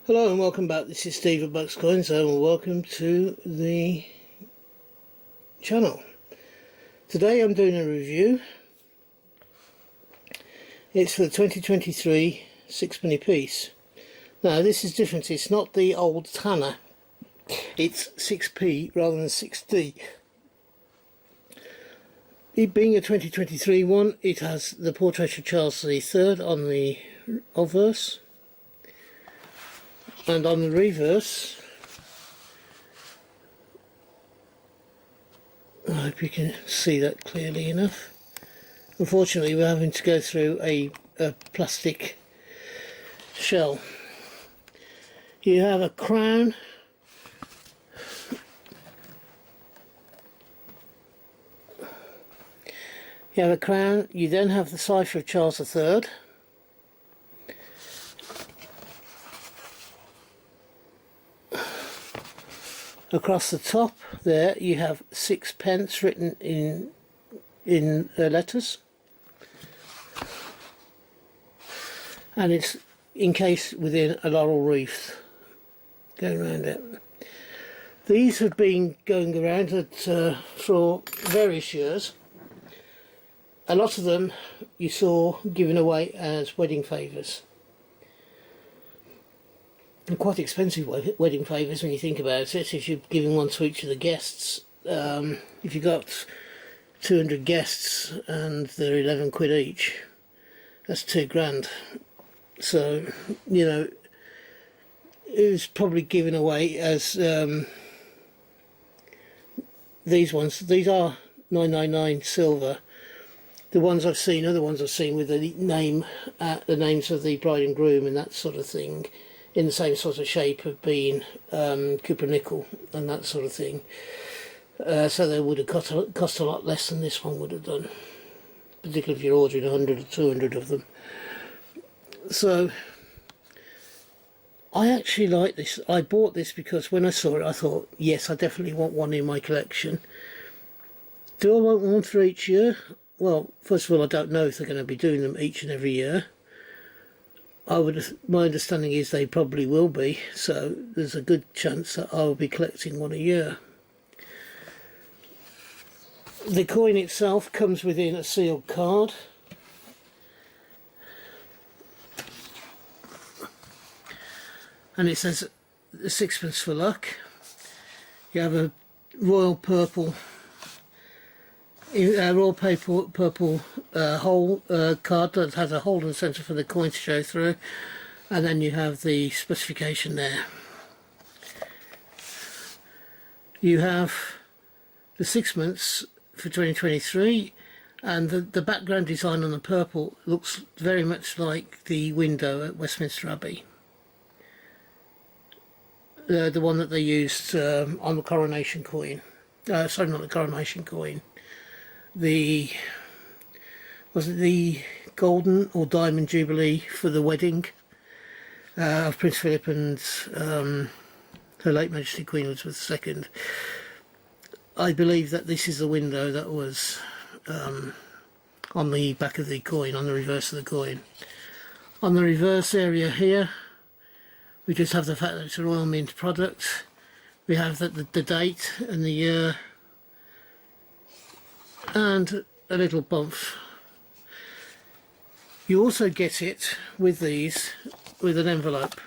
Hello and welcome back. This is Steve at Bucks Coins and welcome to the channel. Today I'm doing a review. It's for the 2023 sixpenny piece. Now this is different. It's not the old Tanner. It's 6p rather than 6d. It being a 2023 one, it has the portrait of Charles III on the obverse. And on the reverse, I hope you can see that clearly enough. Unfortunately, we're having to go through a plastic shell. You have a crown. You have a crown. You then have the cipher of Charles III. Across the top there you have 6p written in letters, and it's encased within a laurel wreath going around it. These have been going around for various years. A lot of them you saw given away as wedding favours. And quite expensive wedding favours when you think about it. If you're giving one to each of the guests, if you've got 200 guests and they're 11 quid each, that's £2,000. So, you know, it was probably given away as these ones. These are 999 silver. The ones I've seen, other ones I've seen with the names of the bride and groom and that sort of thing, in the same sort of shape of being copper nickel and that sort of thing. So they would have cost a lot less than this one would have done, particularly if you're ordering 100 or 200 of them. So I actually like this. I bought this because when I saw it I thought, yes, I definitely want one in my collection. Do I want one for each year? Well, first of all, I don't know if they're going to be doing them each and every year. My understanding is they probably will be, so there's a good chance that I'll be collecting one a year. The coin itself comes within a sealed card. And it says sixpence for luck. You have a royal purple purple hole card that has a hole in the centre for the coin to show through, and then you have the specification there. You have the sixpence for 2023, and the background design on the purple looks very much like the window at Westminster Abbey, the one that they used on the coronation coin. Sorry, not the coronation coin. Was it the golden or diamond jubilee for the wedding of Prince Philip and Her late Majesty Queen Elizabeth II. I believe that this is the window that was on the back of the coin, on the reverse of the coin. On the reverse area here we just have the fact that it's a Royal Mint product. We have the date and the year, and a little bump. You also get it with these with an envelope,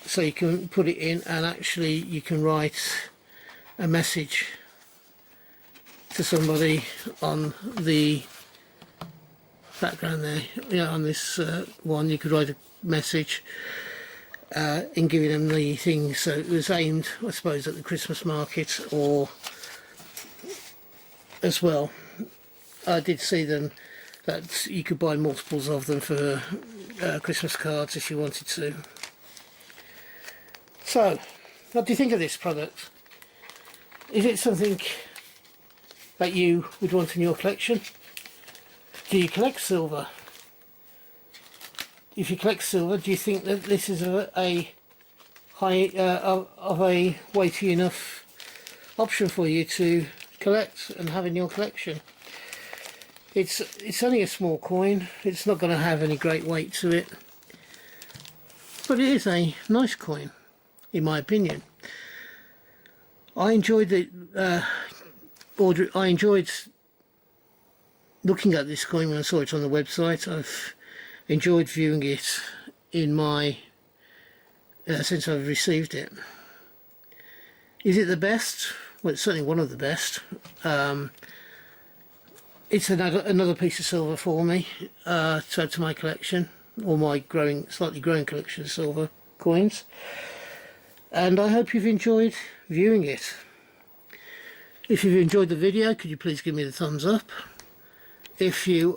so you can put it in and actually you can write a message to somebody on the background there. You know, on this one you could write a message in giving them the thing. So it was aimed, I suppose, at the Christmas market, or as well, I did see them that you could buy multiples of them for Christmas cards if you wanted to. So, what do you think of this product? Is it something that you would want in your collection? Do you collect silver? If you collect silver, do you think that this is a weighty enough option for you to collect and have in your collection? It's only a small coin. It's not going to have any great weight to it. but it is a nice coin, in my opinion. I enjoyed I enjoyed looking at this coin when I saw it on the website. I've enjoyed viewing it in my since I've received it. Is it the best? Well, it's certainly one of the best. It's another piece of silver for me to add to my collection, or my slightly growing collection of silver coins. And I hope you've enjoyed viewing it. If you've enjoyed the video, could you please give me the thumbs up? If you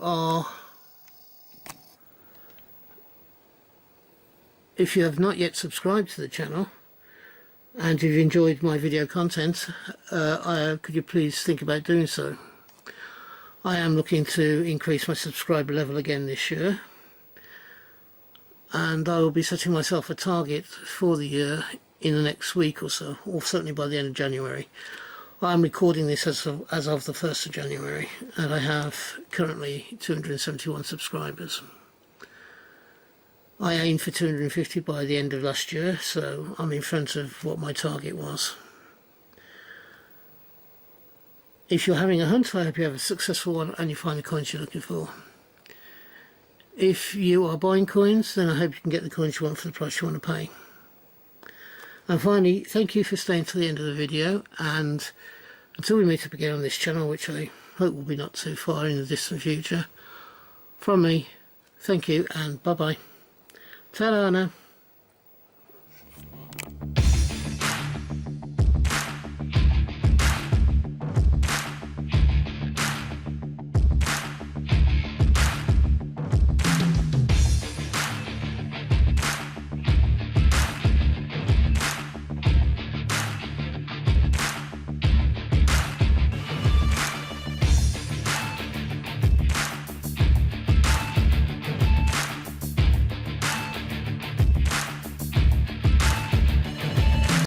have not yet subscribed to the channel, and if you've enjoyed my video content, could you please think about doing so? I am looking to increase my subscriber level again this year, and I will be setting myself a target for the year in the next week or so, or certainly by the end of January. I'm recording this as of the 1st of January, and I have currently 271 subscribers. I aimed for 250 by the end of last year, so I'm in front of what my target was. If you're having a hunt, I hope you have a successful one and you find the coins you're looking for. If you are buying coins, then I hope you can get the coins you want for the price you want to pay. And finally, thank you for staying to the end of the video, and until we meet up again on this channel, which I hope will be not too far in the distant future, from me, thank you and bye bye. Ta-da now.